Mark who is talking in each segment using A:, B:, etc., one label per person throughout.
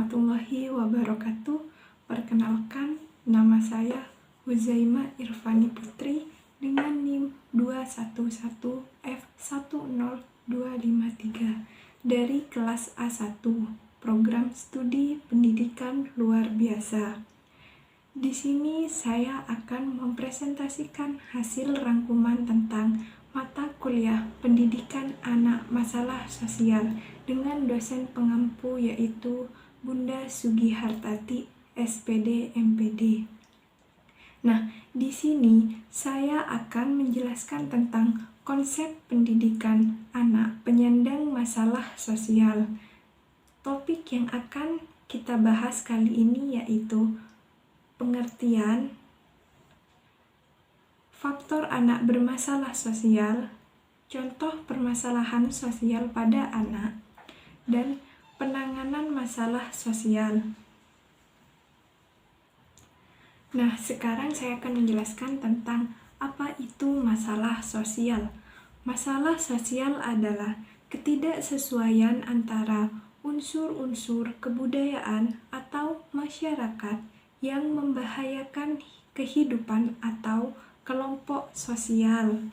A: warahmatullahi wabarakatuh. Perkenalkan, nama saya Huzaima Irfani Putri dengan NIM 211F10253 dari kelas A1, Program Studi Pendidikan Luar Biasa. Di sini saya akan mempresentasikan hasil rangkuman tentang mata kuliah Pendidikan Anak Masalah Sosial dengan dosen pengampu yaitu Bunda Sugihartati, SPD MPD. Nah, di sini saya akan menjelaskan tentang konsep pendidikan anak penyandang masalah sosial. Topik yang akan kita bahas kali ini yaitu pengertian faktor anak bermasalah sosial, contoh permasalahan sosial pada anak, dan penanganan masalah sosial. Nah, sekarang saya akan menjelaskan tentang apa itu masalah sosial. Masalah sosial adalah ketidaksesuaian antara unsur-unsur kebudayaan atau masyarakat yang membahayakan kehidupan atau kelompok sosial.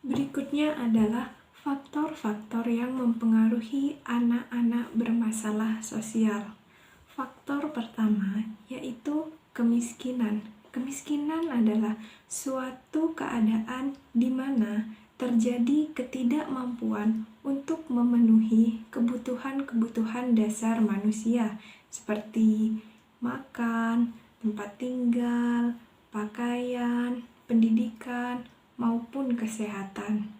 A: Berikutnya adalah faktor-faktor yang mempengaruhi anak-anak bermasalah sosial. Faktor pertama yaitu kemiskinan. Kemiskinan adalah suatu keadaan di mana terjadi ketidakmampuan untuk memenuhi kebutuhan-kebutuhan dasar manusia seperti makan, tempat tinggal, pakaian, pendidikan, maupun kesehatan.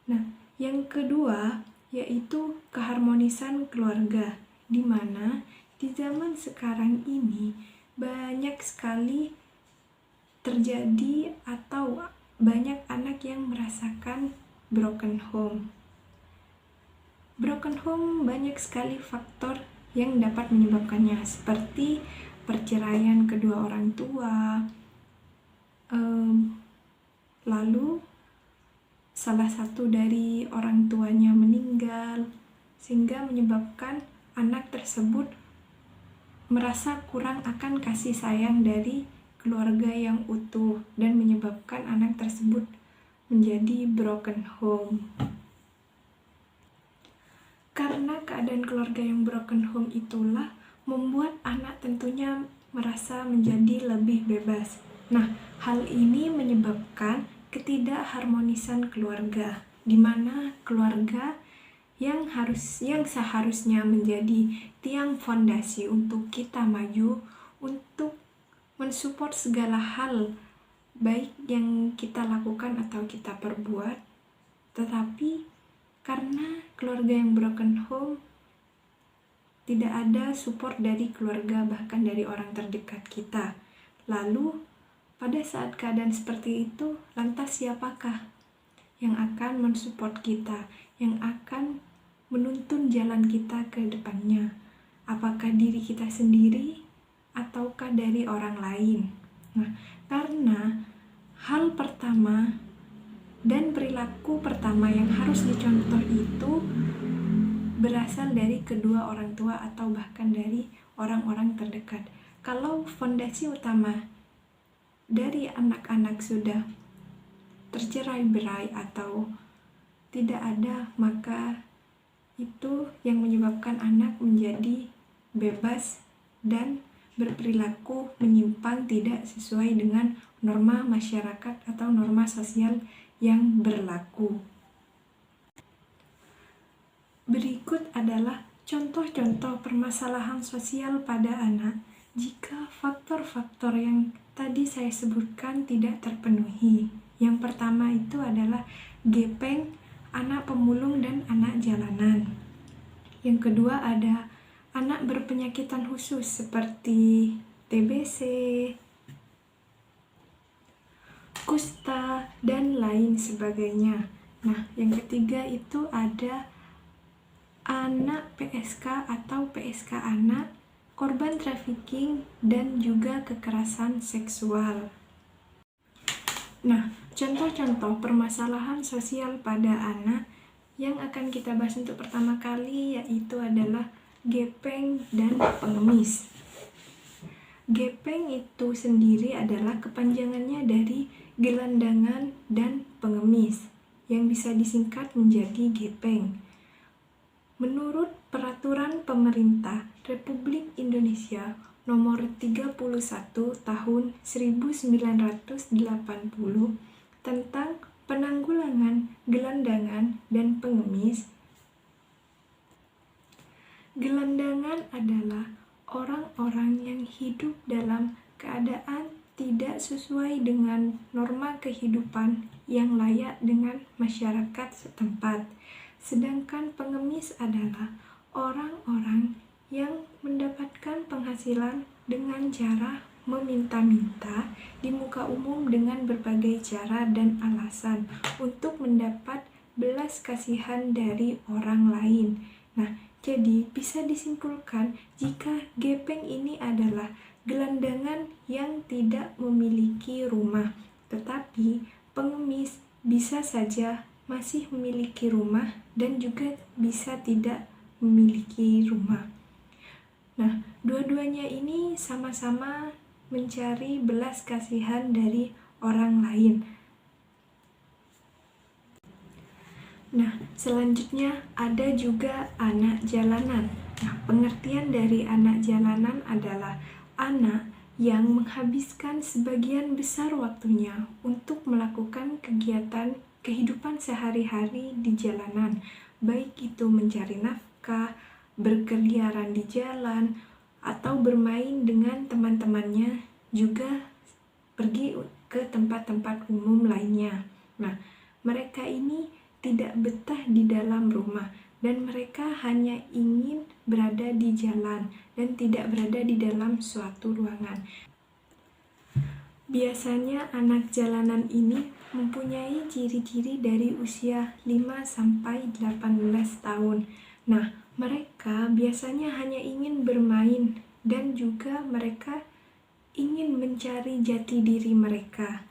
A: Nah, yang kedua yaitu keharmonisan keluarga, di mana di zaman sekarang ini banyak sekali terjadi atau banyak anak yang merasakan broken home. Broken home banyak sekali faktor yang dapat menyebabkannya, seperti perceraian kedua orang tua, lalu salah satu dari orang tuanya meninggal, sehingga menyebabkan anak tersebut merasa kurang akan kasih sayang dari keluarga yang utuh dan menyebabkan anak tersebut menjadi broken home. Karena keadaan keluarga yang broken home itulah membuat anak tentunya merasa menjadi lebih bebas. Nah, hal ini menyebabkan ketidakharmonisan keluarga, di mana keluarga yang seharusnya menjadi tiang fondasi untuk kita maju, untuk mensupport segala hal baik yang kita lakukan atau kita perbuat, tetapi karena keluarga yang broken home tidak ada support dari keluarga, bahkan dari orang terdekat kita. Lalu pada saat keadaan seperti itu, lantas siapakah yang akan mensupport kita, yang akan menuntun jalan kita ke depannya? Apakah diri kita sendiri ataukah dari orang lain? Nah, karena hal pertama dan perilaku pertama yang harus dicontoh itu berasal dari kedua orang tua atau bahkan dari orang-orang terdekat. Kalau fondasi utama dari anak-anak sudah tercerai-berai atau tidak ada, maka itu yang menyebabkan anak menjadi bebas dan berperilaku menyimpang, tidak sesuai dengan norma masyarakat atau norma sosial yang berlaku. Berikut adalah contoh-contoh permasalahan sosial pada anak jika faktor-faktor yang tadi saya sebutkan tidak terpenuhi. Yang pertama itu adalah gepeng, anak pemulung, dan anak jalanan. Yang kedua ada anak berpenyakitan khusus seperti TBC, kusta, dan lain sebagainya. Nah, yang ketiga itu ada anak PSK atau PSK anak, korban trafficking, dan juga kekerasan seksual. Nah, contoh-contoh permasalahan sosial pada anak Yang akan kita bahas untuk pertama kali yaitu adalah gepeng dan pengemis. Gepeng itu sendiri adalah kepanjangannya dari gelandangan dan pengemis, yang bisa disingkat menjadi gepeng. Menurut Peraturan Pemerintah Republik Indonesia Nomor 31 Tahun 1980 tentang penanggulangan gelandangan dan pengemis. Gelandangan adalah orang-orang yang hidup dalam keadaan tidak sesuai dengan norma kehidupan yang layak dengan masyarakat setempat. Sedangkan pengemis adalah orang-orang yang mendapatkan penghasilan dengan cara meminta-minta di muka umum dengan berbagai cara dan alasan untuk mendapat belas kasihan dari orang lain. Nah, jadi bisa disimpulkan jika gepeng ini adalah gelandangan yang tidak memiliki rumah, tetapi pengemis bisa saja masih memiliki rumah dan juga bisa tidak memiliki rumah. Nah, dua-duanya ini sama-sama mencari belas kasihan dari orang lain. Nah, selanjutnya ada juga anak jalanan. Nah, pengertian dari anak jalanan adalah anak yang menghabiskan sebagian besar waktunya untuk melakukan kegiatan kehidupan sehari-hari di jalanan, baik itu mencari nafkah, berkeliaran di jalan, atau bermain dengan teman-temannya, juga pergi ke tempat-tempat umum lainnya. Nah, mereka ini tidak betah di dalam rumah dan mereka hanya ingin berada di jalan dan tidak berada di dalam suatu ruangan. Biasanya anak jalanan ini mempunyai ciri-ciri dari usia 5-18 tahun. Nah, mereka biasanya hanya ingin bermain dan juga mereka ingin mencari jati diri mereka.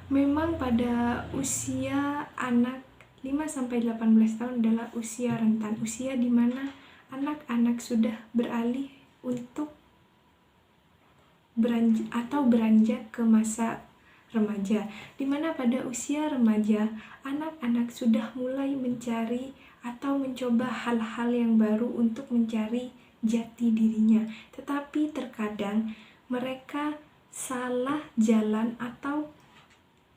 A: Memang pada usia anak 5-18 tahun adalah usia rentan, usia di mana anak-anak sudah beralih untuk beranjak ke masa remaja, di mana pada usia remaja anak-anak sudah mulai mencari atau mencoba hal-hal yang baru untuk mencari jati dirinya, tetapi terkadang mereka salah jalan atau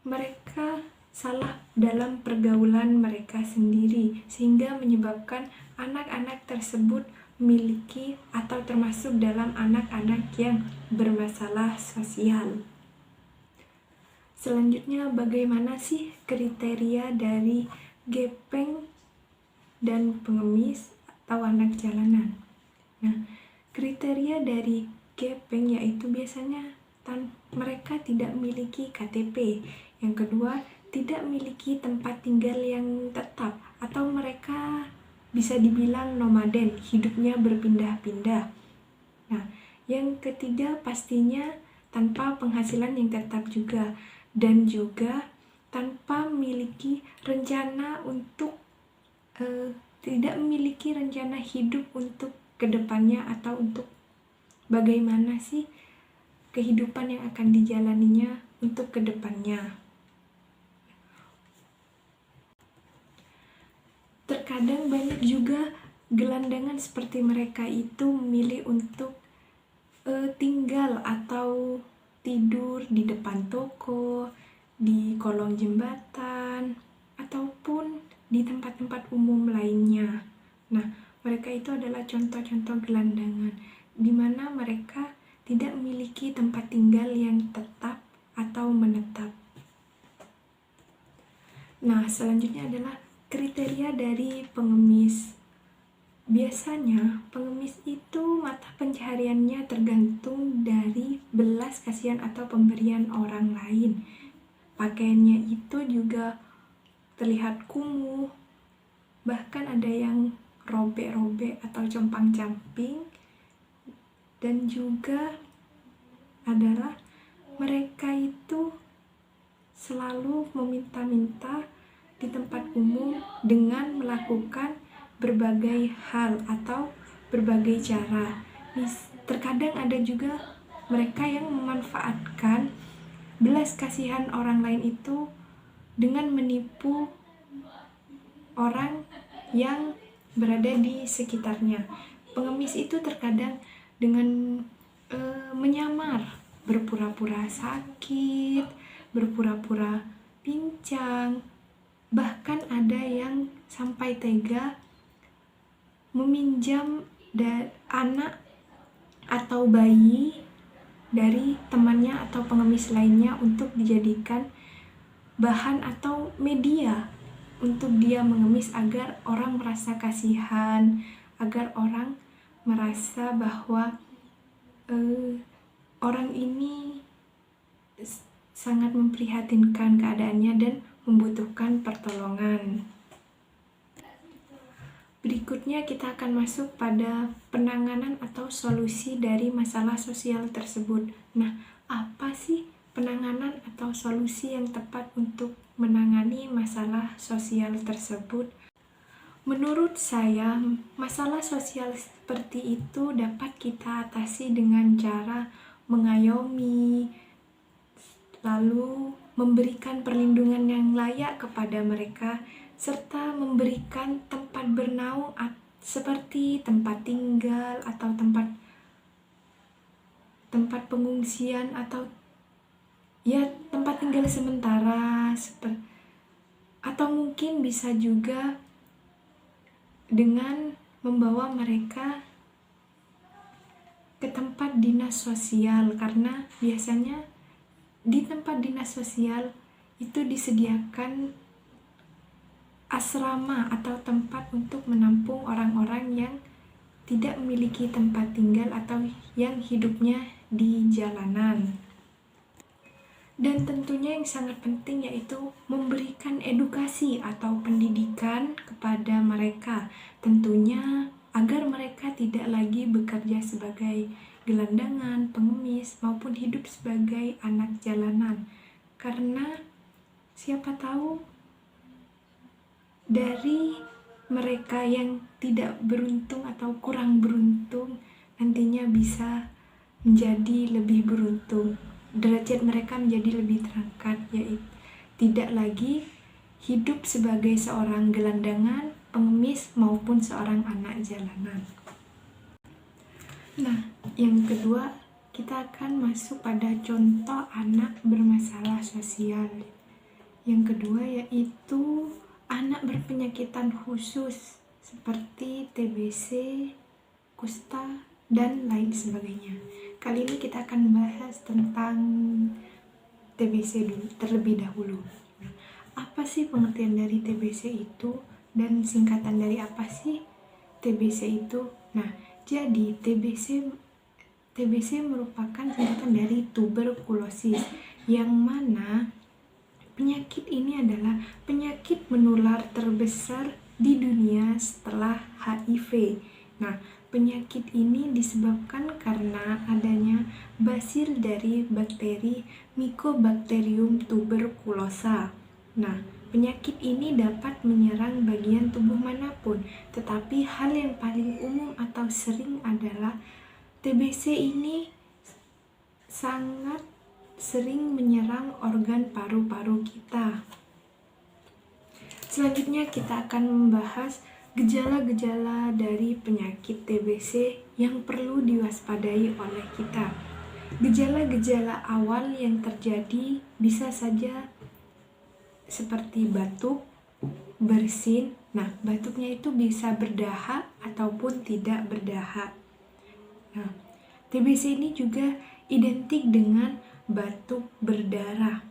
A: mereka salah dalam pergaulan mereka sendiri, sehingga menyebabkan anak-anak tersebut memiliki atau termasuk dalam anak-anak yang bermasalah sosial. Selanjutnya, bagaimana sih kriteria dari gepeng dan pengemis atau anak jalanan? Nah, kriteria dari gepeng yaitu biasanya mereka tidak memiliki KTP. Yang kedua, tidak memiliki tempat tinggal yang tetap atau mereka bisa dibilang nomaden, hidupnya berpindah-pindah. Nah, yang ketiga pastinya tanpa penghasilan yang tetap juga, dan juga tanpa memiliki rencana untuk tidak memiliki rencana hidup untuk kedepannya atau untuk bagaimana sih kehidupan yang akan dijalaninya untuk kedepannya. Terkadang banyak juga gelandangan seperti mereka itu memilih untuk tinggal atau tidur di depan toko, di kolong jembatan, ataupun di tempat-tempat umum lainnya. Nah, mereka itu adalah contoh-contoh gelandangan, di mana mereka tidak memiliki tempat tinggal yang tetap atau menetap. Nah, selanjutnya adalah kriteria dari pengemis. Biasanya, pengemis itu mata pencahariannya tergantung dari belas kasihan atau pemberian orang lain. Pakaiannya itu juga terlihat kumuh, bahkan ada yang robek-robek atau compang-camping, dan juga adalah mereka itu selalu meminta-minta di tempat umum dengan melakukan berbagai hal atau berbagai cara. Terkadang ada juga mereka yang memanfaatkan belas kasihan orang lain itu dengan menipu orang yang berada di sekitarnya. Pengemis itu terkadang dengan menyamar, berpura-pura sakit, berpura-pura pincang, bahkan ada yang sampai tega meminjam anak atau bayi dari temannya atau pengemis lainnya untuk dijadikan bahan atau media untuk dia mengemis agar orang merasa kasihan, agar orang merasa bahwa orang ini sangat memprihatinkan keadaannya dan membutuhkan pertolongan. Berikutnya kita akan masuk pada penanganan atau solusi dari masalah sosial tersebut. Nah, apa sih penanganan atau solusi yang tepat untuk menangani masalah sosial tersebut? Menurut saya, masalah sosial seperti itu dapat kita atasi dengan cara mengayomi, lalu memberikan perlindungan yang layak kepada mereka, serta memberikan tempat bernaung seperti tempat tinggal atau tempat pengungsian atau tempat tinggal sementara, atau mungkin bisa juga dengan membawa mereka ke tempat dinas sosial, karena biasanya di tempat dinas sosial itu disediakan asrama atau tempat untuk menampung orang-orang yang tidak memiliki tempat tinggal atau yang hidupnya di jalanan. Dan tentunya yang sangat penting yaitu memberikan edukasi atau pendidikan kepada mereka, tentunya agar mereka tidak lagi bekerja sebagai gelandangan, pengemis, maupun hidup sebagai anak jalanan. Karena siapa tahu dari mereka yang tidak beruntung atau kurang beruntung nantinya bisa menjadi lebih beruntung. Derajat mereka menjadi lebih terangkat, yaitu tidak lagi hidup sebagai seorang gelandangan, pengemis, maupun seorang anak jalanan. Nah, yang kedua, kita akan masuk pada contoh anak bermasalah sosial. Yang kedua yaitu anak berpenyakitan khusus seperti TBC, kusta, dan lain sebagainya. Kali ini kita akan membahas tentang TBC dulu, terlebih dahulu. Apa sih pengertian dari TBC itu dan singkatan dari apa sih TBC itu? Nah, jadi TBC merupakan singkatan dari tuberkulosis, yang mana penyakit ini adalah penyakit menular terbesar di dunia setelah HIV. Nah, penyakit ini disebabkan karena adanya basil dari bakteri Mycobacterium tuberculosa. Nah, penyakit ini dapat menyerang bagian tubuh manapun, tetapi hal yang paling umum atau sering adalah TBC ini sangat sering menyerang organ paru-paru kita. Selanjutnya kita akan membahas gejala-gejala dari penyakit TBC yang perlu diwaspadai oleh kita. Gejala-gejala awal yang terjadi bisa saja seperti batuk, bersin. Nah, batuknya itu bisa berdahak ataupun tidak berdahak. Nah, TBC ini juga identik dengan batuk berdarah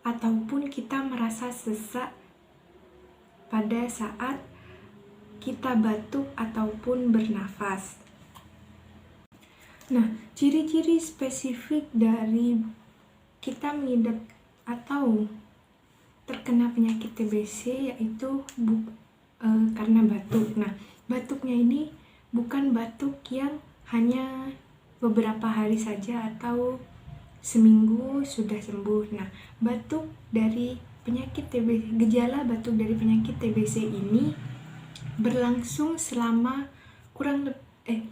A: ataupun kita merasa sesak pada saat kita batuk ataupun bernafas. Nah, ciri-ciri spesifik dari kita mengidap atau terkena penyakit TBC yaitu karena batuk. Nah, batuknya ini bukan batuk yang hanya beberapa hari saja atau seminggu sudah sembuh. Nah, batuk dari gejala batuk dari penyakit TBC ini berlangsung selama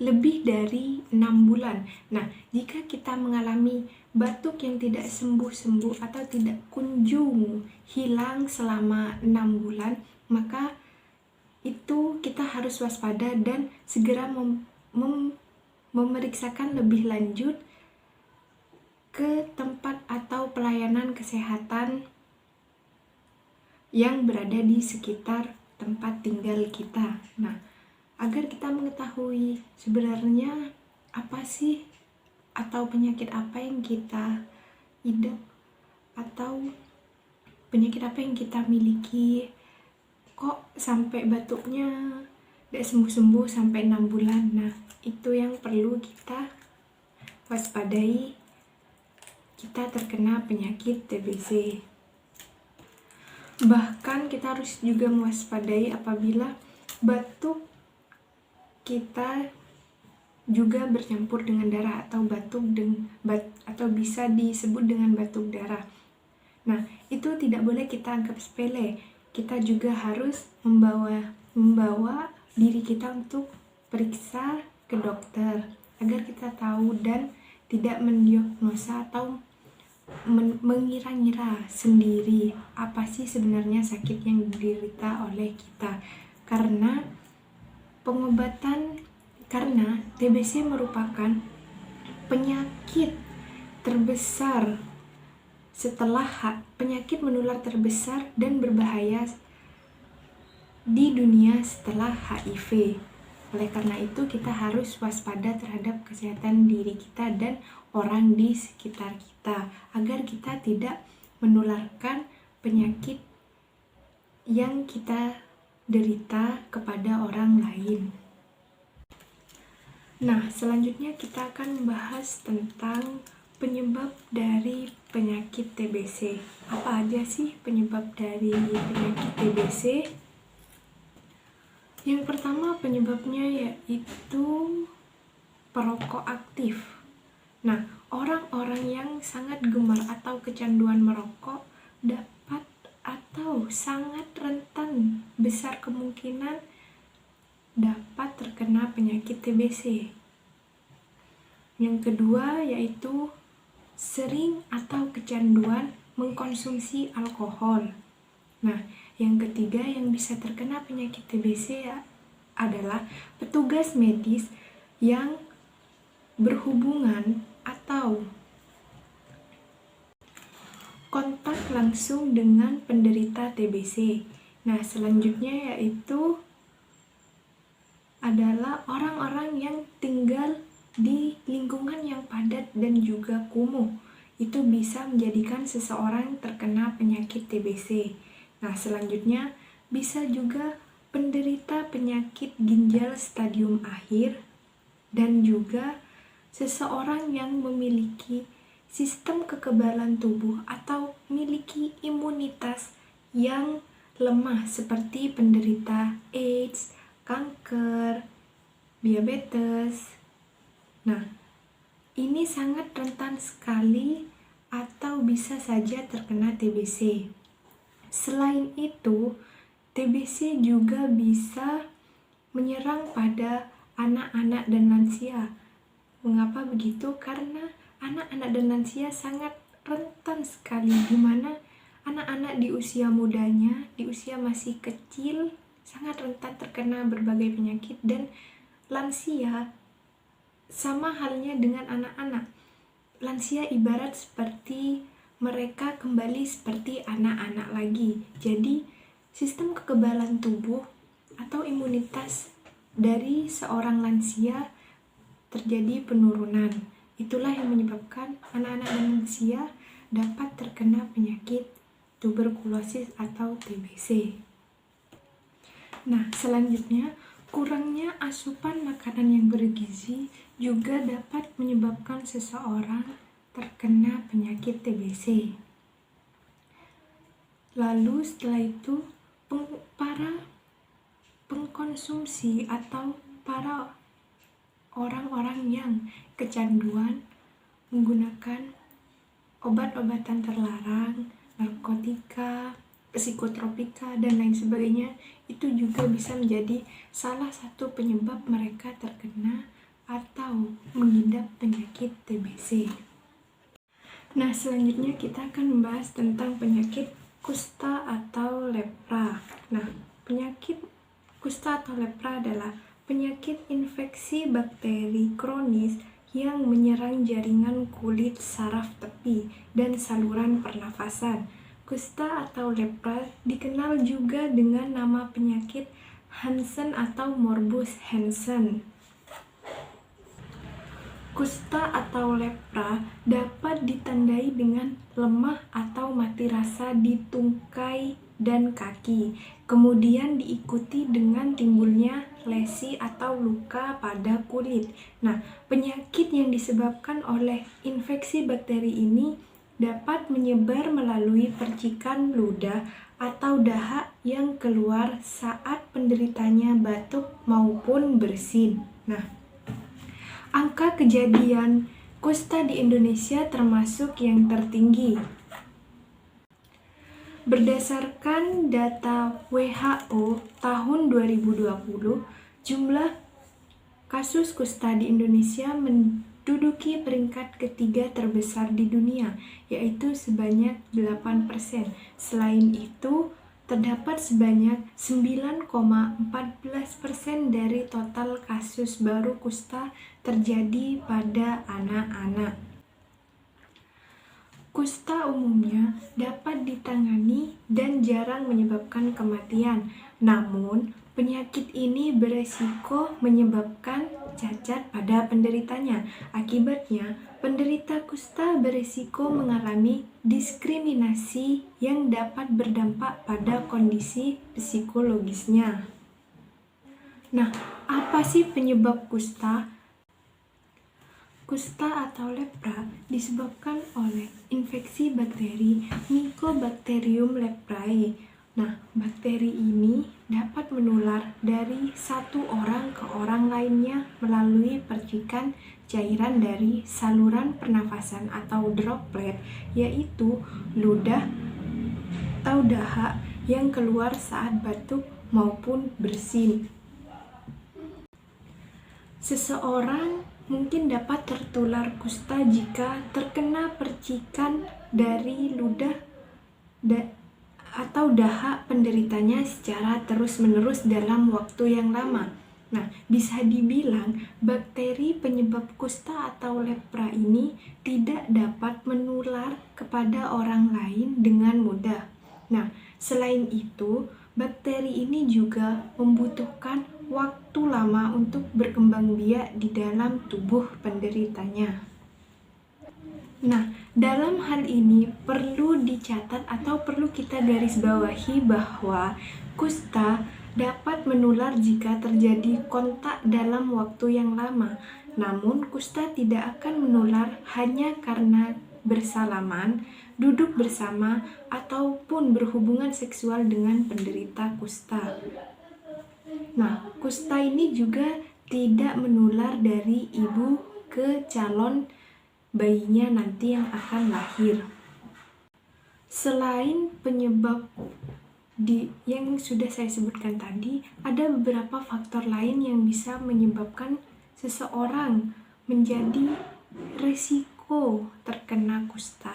A: lebih dari 6 bulan. Nah, jika kita mengalami batuk yang tidak sembuh-sembuh atau tidak kunjung hilang selama 6 bulan, maka itu kita harus waspada dan segera memeriksakan lebih lanjut ke tempat atau pelayanan kesehatan yang berada di sekitar tempat tinggal kita. Nah, agar kita mengetahui sebenarnya apa sih atau penyakit apa yang kita idap atau penyakit apa yang kita miliki, kok sampai batuknya tidak sembuh-sembuh sampai 6 bulan. Nah, itu yang perlu kita waspadai, kita terkena penyakit TBC. Bahkan kita harus juga mewaspadai apabila batuk kita juga bercampur dengan darah atau atau bisa disebut dengan batuk darah. Nah, itu tidak boleh kita anggap sepele. Kita juga harus membawa diri kita untuk periksa ke dokter agar kita tahu dan tidak mendiagnosa atau mengira-ngira sendiri apa sih sebenarnya sakit yang diderita oleh kita. Karena TBC merupakan penyakit terbesar penyakit menular terbesar dan berbahaya di dunia setelah HIV. Oleh karena itu kita harus waspada terhadap kesehatan diri kita dan orang di sekitar kita agar kita tidak menularkan penyakit yang kita derita kepada orang lain. Nah, selanjutnya kita akan membahas tentang penyebab dari penyakit TBC. Apa aja sih penyebab dari penyakit TBC? Yang pertama penyebabnya yaitu perokok aktif. Nah, orang-orang yang sangat gemar atau kecanduan merokok dapat atau sangat rentan besar kemungkinan dapat terkena penyakit TBC. Yang kedua yaitu sering atau kecanduan mengkonsumsi alkohol. Nah, yang ketiga yang bisa terkena penyakit TBC adalah petugas medis yang berhubungan atau kontak langsung dengan penderita TBC. Nah, selanjutnya yaitu adalah orang-orang yang tinggal di lingkungan yang padat dan juga kumuh. Itu bisa menjadikan seseorang terkena penyakit TBC. Nah, selanjutnya bisa juga penderita penyakit ginjal stadium akhir dan juga seseorang yang memiliki sistem kekebalan tubuh atau memiliki imunitas yang lemah seperti penderita AIDS, kanker, diabetes. Nah, ini sangat rentan sekali atau bisa saja terkena TBC. Selain itu, TBC juga bisa menyerang pada anak-anak dan lansia. Mengapa begitu? Karena anak-anak dan lansia sangat rentan sekali, di mana anak-anak di usia mudanya, di usia masih kecil, sangat rentan terkena berbagai penyakit, dan lansia sama halnya dengan anak-anak. Lansia ibarat seperti mereka kembali seperti anak-anak lagi. Jadi, sistem kekebalan tubuh atau imunitas dari seorang lansia terjadi penurunan. Itulah yang menyebabkan anak-anak dan lansia dapat terkena penyakit tuberkulosis atau TBC. Nah, selanjutnya, kurangnya asupan makanan yang bergizi juga dapat menyebabkan seseorang terkena penyakit TBC. Lalu setelah itu, para pengkonsumsi atau para orang-orang yang kecanduan menggunakan obat-obatan terlarang narkotika, psikotropika, dan lain sebagainya, itu juga bisa menjadi salah satu penyebab mereka terkena atau mengidap penyakit TBC. Nah, selanjutnya kita akan membahas tentang penyakit kusta atau lepra. Nah, penyakit kusta atau lepra adalah penyakit infeksi bakteri kronis yang menyerang jaringan kulit saraf tepi dan saluran pernafasan. Kusta atau lepra dikenal juga dengan nama penyakit Hansen atau morbus Hansen. Kusta atau lepra dapat ditandai dengan lemah atau mati rasa di tungkai dan kaki, kemudian diikuti dengan timbulnya lesi atau luka pada kulit. Nah, penyakit yang disebabkan oleh infeksi bakteri ini dapat menyebar melalui percikan ludah atau dahak yang keluar saat penderitanya batuk maupun bersin. Nah, angka kejadian kusta di Indonesia termasuk yang tertinggi. Berdasarkan data WHO tahun 2020, jumlah kasus kusta di Indonesia menduduki peringkat ketiga terbesar di dunia, yaitu sebanyak 8%. Selain itu, terdapat sebanyak 9,14% dari total kasus baru kusta terjadi pada anak-anak. Kusta umumnya dapat ditangani dan jarang menyebabkan kematian. Namun, penyakit ini beresiko menyebabkan cacat pada penderitanya. Akibatnya, penderita kusta beresiko mengalami diskriminasi yang dapat berdampak pada kondisi psikologisnya. Nah, apa sih penyebab kusta? Kusta atau lepra disebabkan oleh infeksi bakteri Mycobacterium leprae. Nah, bakteri ini dapat menular dari satu orang ke orang lainnya melalui percikan cairan dari saluran pernafasan atau droplet, yaitu ludah atau dahak yang keluar saat batuk maupun bersin. Seseorang mungkin dapat tertular kusta jika terkena percikan dari ludah atau dahak penderitanya secara terus-menerus dalam waktu yang lama. Nah, bisa dibilang bakteri penyebab kusta atau lepra ini tidak dapat menular kepada orang lain dengan mudah. Nah, selain itu, bakteri ini juga membutuhkan waktu lama untuk berkembang biak di dalam tubuh penderitanya. Nah, dalam hal ini perlu dicatat atau perlu kita garis bawahi bahwa kusta dapat menular jika terjadi kontak dalam waktu yang lama. Namun, kusta tidak akan menular hanya karena bersalaman, duduk bersama, ataupun berhubungan seksual dengan penderita kusta. Nah, kusta ini juga tidak menular dari ibu ke calon bayinya nanti yang akan lahir. Selain penyebab yang sudah saya sebutkan tadi, ada beberapa faktor lain yang bisa menyebabkan seseorang menjadi risiko terkena kusta.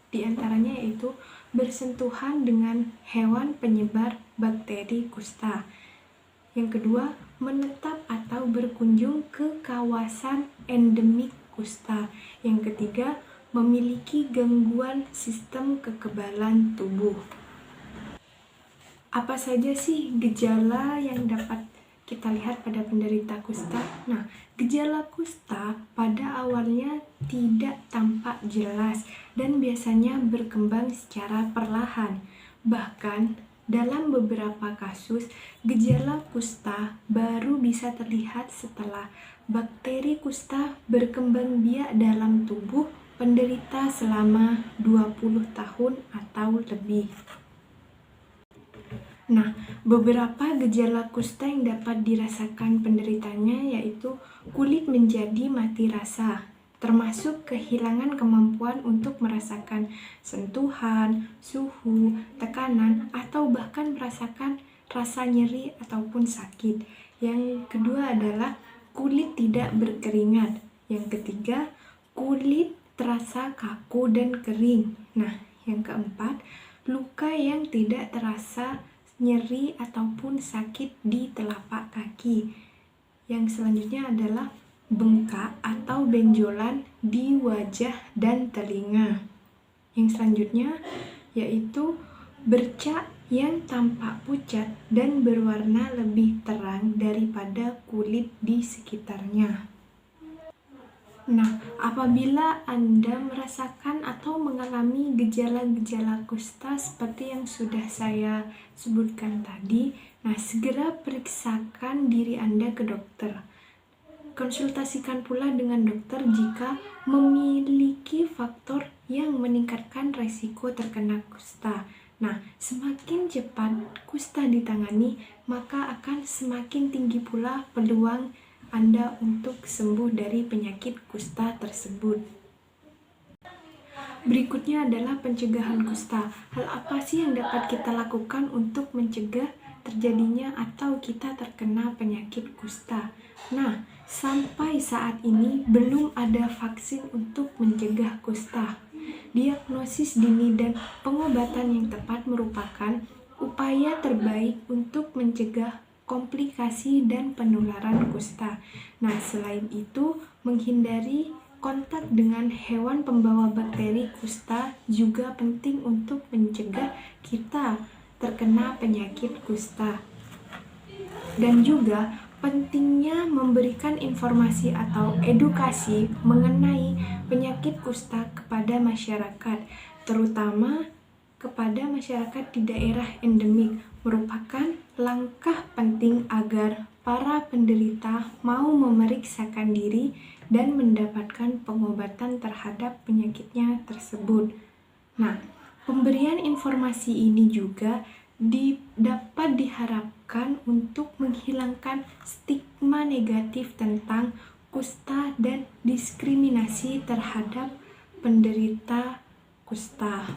A: Di antaranya yaitu bersentuhan dengan hewan penyebar bakteri kusta. Yang kedua, menetap atau berkunjung ke kawasan endemik kusta. Yang ketiga, memiliki gangguan sistem kekebalan tubuh. Apa saja sih gejala yang dapat kita lihat pada penderita kusta? Nah, gejala kusta pada awalnya tidak tampak jelas dan biasanya berkembang secara perlahan. Bahkan, dalam beberapa kasus, gejala kusta baru bisa terlihat setelah bakteri kusta berkembang biak dalam tubuh penderita selama 20 tahun atau lebih. Nah, beberapa gejala kusta yang dapat dirasakan penderitanya yaitu kulit menjadi mati rasa, termasuk kehilangan kemampuan untuk merasakan sentuhan, suhu, tekanan, atau bahkan merasakan rasa nyeri ataupun sakit. Yang kedua adalah kulit tidak berkeringat. Yang ketiga, kulit terasa kaku dan kering. Nah, yang keempat, luka yang tidak terasa nyeri ataupun sakit di telapak kaki. Yang selanjutnya adalah bengkak atau benjolan di wajah dan telinga. Yang selanjutnya yaitu bercak yang tampak pucat dan berwarna lebih terang daripada kulit di sekitarnya. Nah, apabila Anda merasakan atau mengalami gejala-gejala kusta seperti yang sudah saya sebutkan tadi, nah segera periksakan diri Anda ke dokter. Konsultasikan pula dengan dokter jika memiliki faktor yang meningkatkan resiko terkena kusta. Nah, semakin cepat kusta ditangani, maka akan semakin tinggi pula peluang Anda untuk sembuh dari penyakit kusta tersebut. Berikutnya adalah pencegahan kusta. Hal apa sih yang dapat kita lakukan untuk mencegah terjadinya atau kita terkena penyakit kusta? Nah, sampai saat ini belum ada vaksin untuk mencegah kusta. Diagnosis dini dan pengobatan yang tepat merupakan upaya terbaik untuk mencegah komplikasi dan penularan kusta. Nah, selain itu, menghindari kontak dengan hewan pembawa bakteri kusta juga penting untuk mencegah kita terkena penyakit kusta. Dan juga pentingnya memberikan informasi atau edukasi mengenai penyakit kusta kepada masyarakat, terutama kepada masyarakat di daerah endemik, merupakan langkah penting agar para penderita mau memeriksakan diri dan mendapatkan pengobatan terhadap penyakitnya tersebut. Nah, pemberian informasi ini juga dapat diharapkan untuk menghilangkan stigma negatif tentang kusta dan diskriminasi terhadap penderita kusta.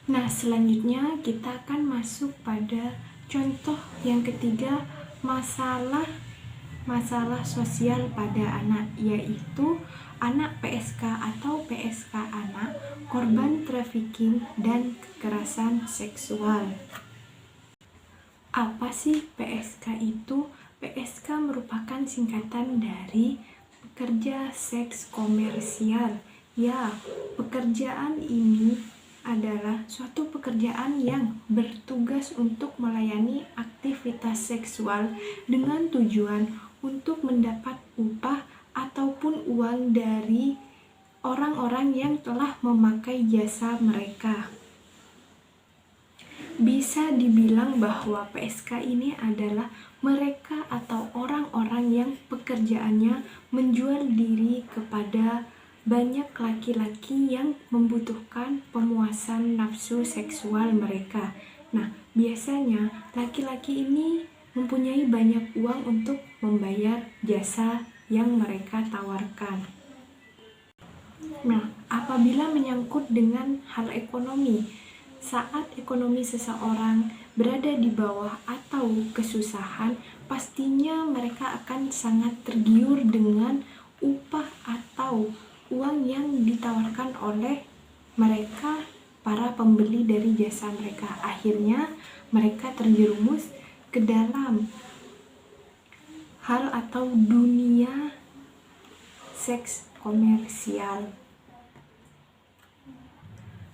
A: Nah, selanjutnya kita akan masuk pada contoh yang ketiga, masalah sosial pada anak, yaitu anak PSK atau PSK anak, korban trafficking dan kekerasan seksual. Apa sih PSK itu? PSK merupakan singkatan dari pekerja seks komersial. Ya, pekerjaan ini adalah suatu pekerjaan yang bertugas untuk melayani aktivitas seksual dengan tujuan untuk mendapat upah ataupun uang dari orang-orang yang telah memakai jasa mereka. Bisa dibilang bahwa PSK ini adalah mereka atau orang-orang yang pekerjaannya menjual diri kepada banyak laki-laki yang membutuhkan pemuasan nafsu seksual mereka. Nah, biasanya laki-laki ini mempunyai banyak uang untuk membayar jasa yang mereka tawarkan. Nah, apabila menyangkut dengan hal ekonomi, saat ekonomi seseorang berada di bawah atau kesusahan, pastinya mereka akan sangat tergiur dengan upah atau uang yang ditawarkan oleh mereka, para pembeli dari jasa mereka. Akhirnya mereka terjerumus ke dalam hal atau dunia seks komersial.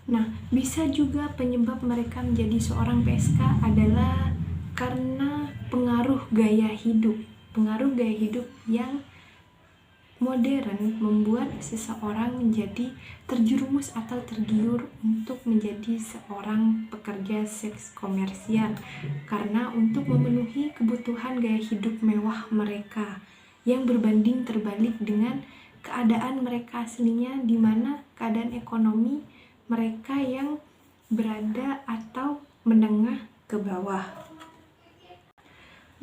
A: Nah, bisa juga penyebab mereka menjadi seorang PSK adalah karena pengaruh gaya hidup yang modern membuat seseorang menjadi terjerumus atau tergiur untuk menjadi seorang pekerja seks komersial karena untuk memenuhi kebutuhan gaya hidup mewah mereka yang berbanding terbalik dengan keadaan mereka aslinya, di mana keadaan ekonomi mereka yang berada atau menengah ke bawah.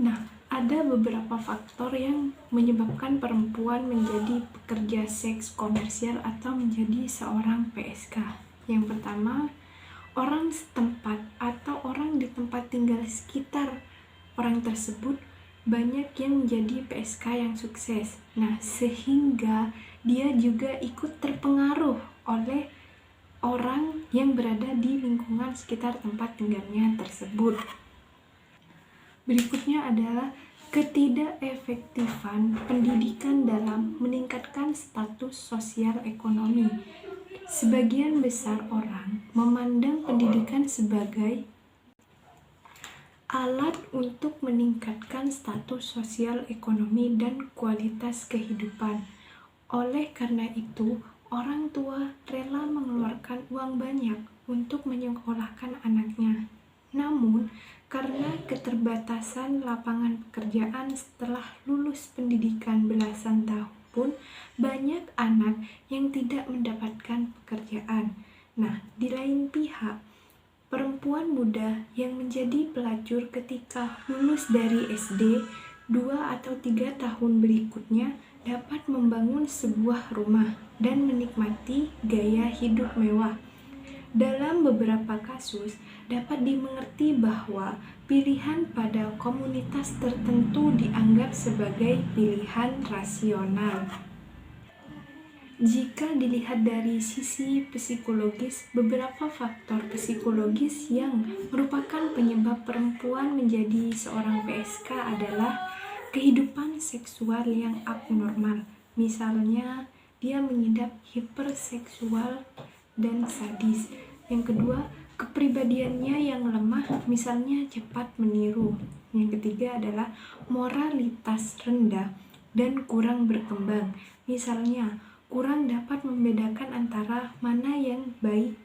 A: Nah, Ada beberapa faktor yang menyebabkan perempuan menjadi pekerja seks komersial atau menjadi seorang PSK. Yang pertama, orang setempat atau orang di tempat tinggal sekitar orang tersebut banyak yang menjadi PSK yang sukses. Nah, sehingga dia juga ikut terpengaruh oleh orang yang berada di lingkungan sekitar tempat tinggalnya tersebut. Berikutnya adalah ketidakefektifan pendidikan dalam meningkatkan status sosial ekonomi. Sebagian besar orang memandang pendidikan sebagai alat untuk meningkatkan status sosial ekonomi dan kualitas kehidupan. Oleh karena itu, orang tua rela mengeluarkan uang banyak untuk menyekolahkan anaknya. Namun, karena keterbatasan lapangan pekerjaan setelah lulus pendidikan belasan tahun, banyak anak yang tidak mendapatkan pekerjaan. Nah, di lain pihak, perempuan muda yang menjadi pelacur ketika lulus dari SD 2 atau 3 tahun berikutnya dapat membangun sebuah rumah dan menikmati gaya hidup mewah. Dalam beberapa kasus, dapat dimengerti bahwa pilihan pada komunitas tertentu dianggap sebagai pilihan rasional. Jika dilihat dari sisi psikologis, beberapa faktor psikologis yang merupakan penyebab perempuan menjadi seorang PSK adalah kehidupan seksual yang abnormal. Misalnya, dia mengidap hiperseksual dan sadis. Yang kedua, kepribadiannya yang lemah, misalnya cepat meniru. Yang ketiga adalah moralitas rendah dan kurang berkembang. Misalnya, kurang dapat membedakan antara mana yang baik,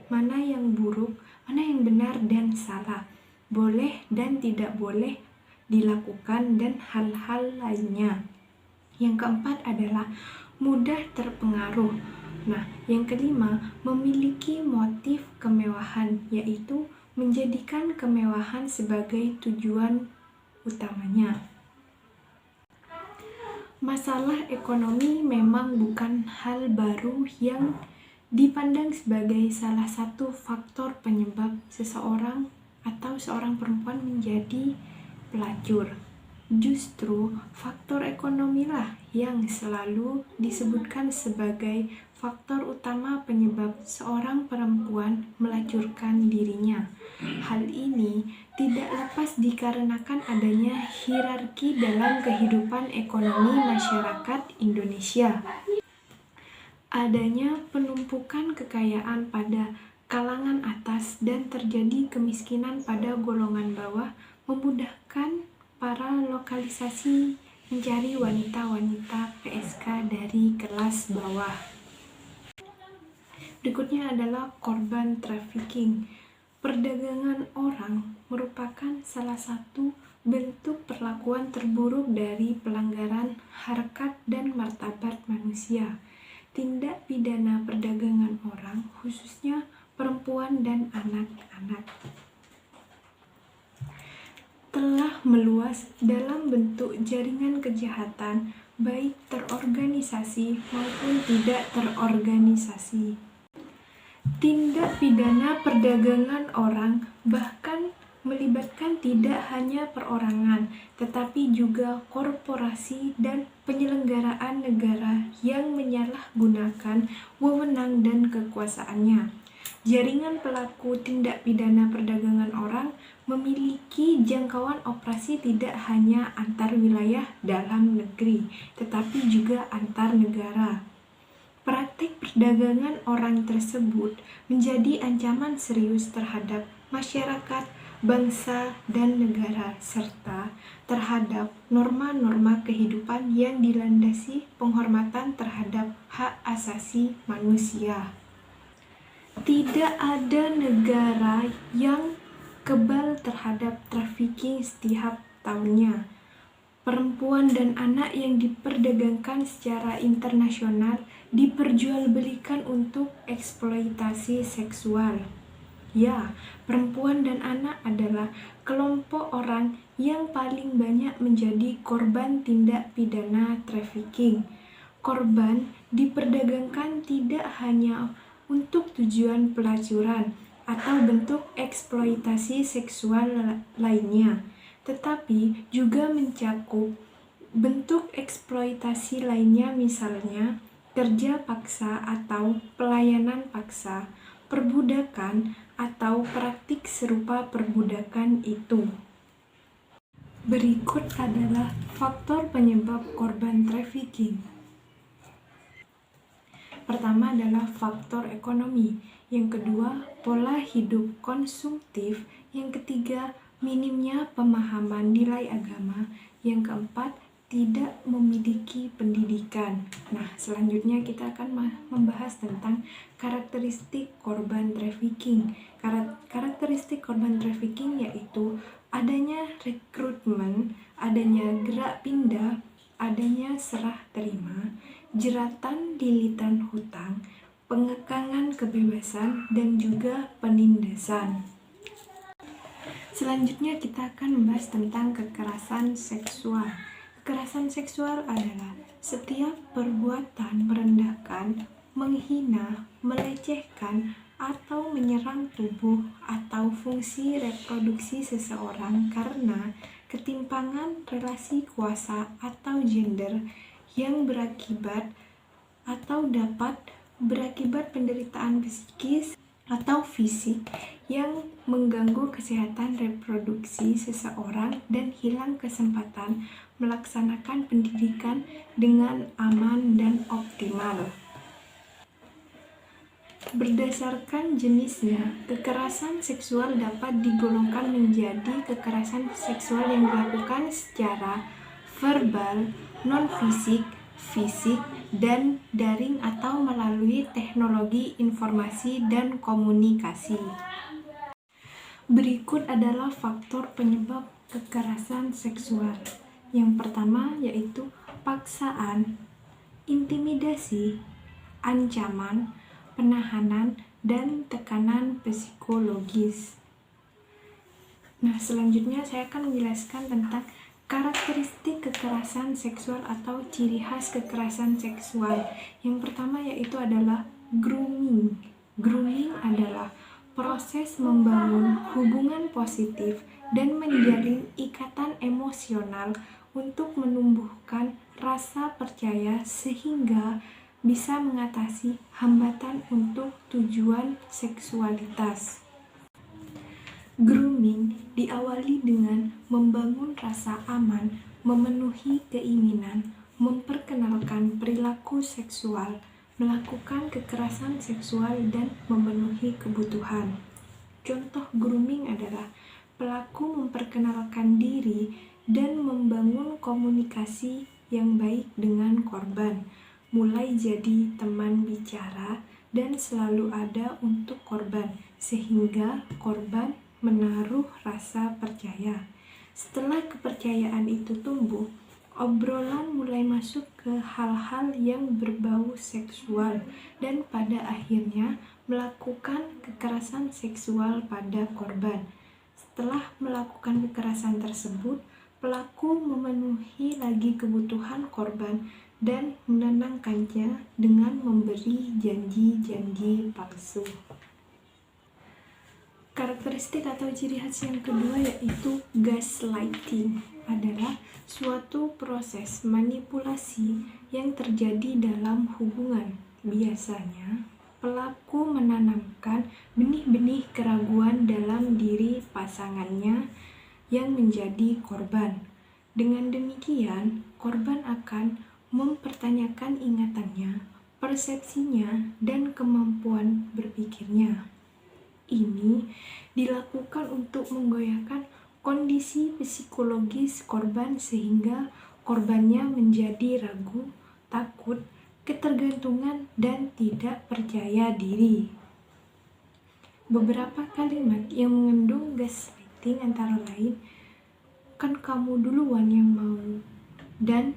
A: mana yang buruk, mana yang benar dan salah, boleh dan tidak boleh dilakukan, dan hal-hal lainnya. Yang keempat adalah mudah terpengaruh. Nah, yang kelima, memiliki motif kemewahan, yaitu menjadikan kemewahan sebagai tujuan utamanya. Masalah ekonomi memang bukan hal baru yang dipandang sebagai salah satu faktor penyebab seseorang atau seorang perempuan menjadi pelacur. Justru faktor ekonomilah yang selalu disebutkan sebagai faktor utama penyebab seorang perempuan melacurkan dirinya. Hal ini tidak lepas dikarenakan adanya hierarki dalam kehidupan ekonomi masyarakat Indonesia. Adanya penumpukan kekayaan pada kalangan atas dan terjadi kemiskinan pada golongan bawah memudahkan para lokalisasi mencari wanita-wanita PSK dari kelas bawah. Berikutnya adalah korban trafficking. Perdagangan orang merupakan salah satu bentuk perlakuan terburuk dari pelanggaran harkat dan martabat manusia. Tindak pidana perdagangan orang, khususnya perempuan dan anak-anak, telah meluas dalam bentuk jaringan kejahatan, baik terorganisasi maupun tidak terorganisasi. Tindak pidana perdagangan orang bahkan melibatkan tidak hanya perorangan, tetapi juga korporasi dan penyelenggaraan negara yang menyalahgunakan wewenang dan kekuasaannya. Jaringan pelaku tindak pidana perdagangan orang memiliki jangkauan operasi tidak hanya antar wilayah dalam negeri, tetapi juga antar negara. Praktik perdagangan orang tersebut menjadi ancaman serius terhadap masyarakat, bangsa, dan negara, serta terhadap norma-norma kehidupan yang dilandasi penghormatan terhadap hak asasi manusia. Tidak ada negara yang kebal terhadap trafficking setiap tahunnya. Perempuan dan anak yang diperdagangkan secara internasional diperjualbelikan untuk eksploitasi seksual. Ya, perempuan dan anak adalah kelompok orang yang paling banyak menjadi korban tindak pidana trafficking. Korban diperdagangkan tidak hanya untuk tujuan pelacuran atau bentuk eksploitasi seksual lainnya, tetapi juga mencakup bentuk eksploitasi lainnya, misalnya kerja paksa atau pelayanan paksa, perbudakan, atau praktik serupa perbudakan itu. Berikut adalah faktor penyebab korban trafficking. Pertama adalah faktor ekonomi, yang kedua pola hidup konsumtif, yang ketiga minimnya pemahaman nilai agama, yang keempat tidak memiliki pendidikan. Nah, selanjutnya kita akan membahas tentang karakteristik korban trafficking. Karakteristik korban trafficking yaitu adanya rekrutmen, adanya gerak pindah, adanya serah terima, jeratan lilitan hutang, pengekangan kebebasan, dan juga penindasan. Selanjutnya kita akan membahas tentang kekerasan seksual. Kekerasan seksual adalah setiap perbuatan merendahkan, menghina, melecehkan, atau menyerang tubuh atau fungsi reproduksi seseorang karena ketimpangan relasi kuasa atau gender yang berakibat atau dapat berakibat penderitaan psikis atau fisik yang mengganggu kesehatan reproduksi seseorang dan hilang kesempatan melaksanakan pendidikan dengan aman dan optimal. Berdasarkan jenisnya, kekerasan seksual dapat digolongkan menjadi kekerasan seksual yang dilakukan secara verbal, non-fisik, fisik, dan daring atau melalui teknologi informasi dan komunikasi. Berikut adalah faktor penyebab kekerasan seksual. Yang pertama yaitu paksaan, intimidasi, ancaman, penahanan, dan tekanan psikologis. Nah, selanjutnya saya akan menjelaskan tentang karakteristik kekerasan seksual atau ciri khas kekerasan seksual. Yang pertama yaitu adalah grooming. Grooming adalah proses membangun hubungan positif dan menjalin ikatan emosional untuk menumbuhkan rasa percaya sehingga bisa mengatasi hambatan untuk tujuan seksualitas. Grooming diawali dengan membangun rasa aman, memenuhi keinginan, memperkenalkan perilaku seksual, melakukan kekerasan seksual, dan memenuhi kebutuhan. Contoh grooming adalah pelaku memperkenalkan diri dan membangun komunikasi yang baik dengan korban, mulai jadi teman bicara dan selalu ada untuk korban, sehingga korban menaruh rasa percaya. Setelah kepercayaan itu tumbuh, obrolan mulai masuk ke hal-hal yang berbau seksual dan pada akhirnya melakukan kekerasan seksual pada korban. Setelah melakukan kekerasan tersebut, pelaku memenuhi lagi kebutuhan korban dan menenangkannya dengan memberi janji-janji palsu. Karakteristik atau ciri khas yang kedua yaitu gaslighting adalah suatu proses manipulasi yang terjadi dalam hubungan. Biasanya, pelaku menanamkan benih-benih keraguan dalam diri pasangannya yang menjadi korban. Dengan demikian, korban akan mempertanyakan ingatannya, persepsinya, dan kemampuan berpikirnya. Ini dilakukan untuk menggoyahkan kondisi psikologis korban sehingga korbannya menjadi ragu, takut, ketergantungan, dan tidak percaya diri. Beberapa kalimat yang mengandung gaslighting antara lain, kan kamu duluan yang mau, dan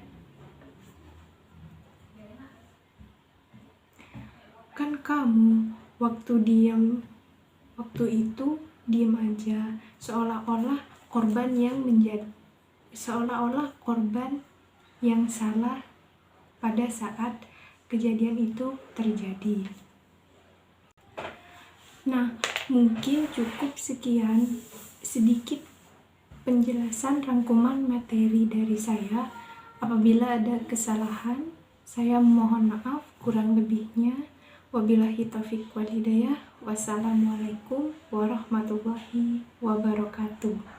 A: kan kamu waktu diam waktu itu diem aja, seolah-olah korban yang salah pada saat kejadian itu terjadi. Nah, mungkin cukup sekian sedikit penjelasan rangkuman materi dari saya. Apabila ada kesalahan, saya mohon maaf, kurang lebihnya. Wabillahi taufiq wal hidayah. Wassalamualaikum warahmatullahi wabarakatuh.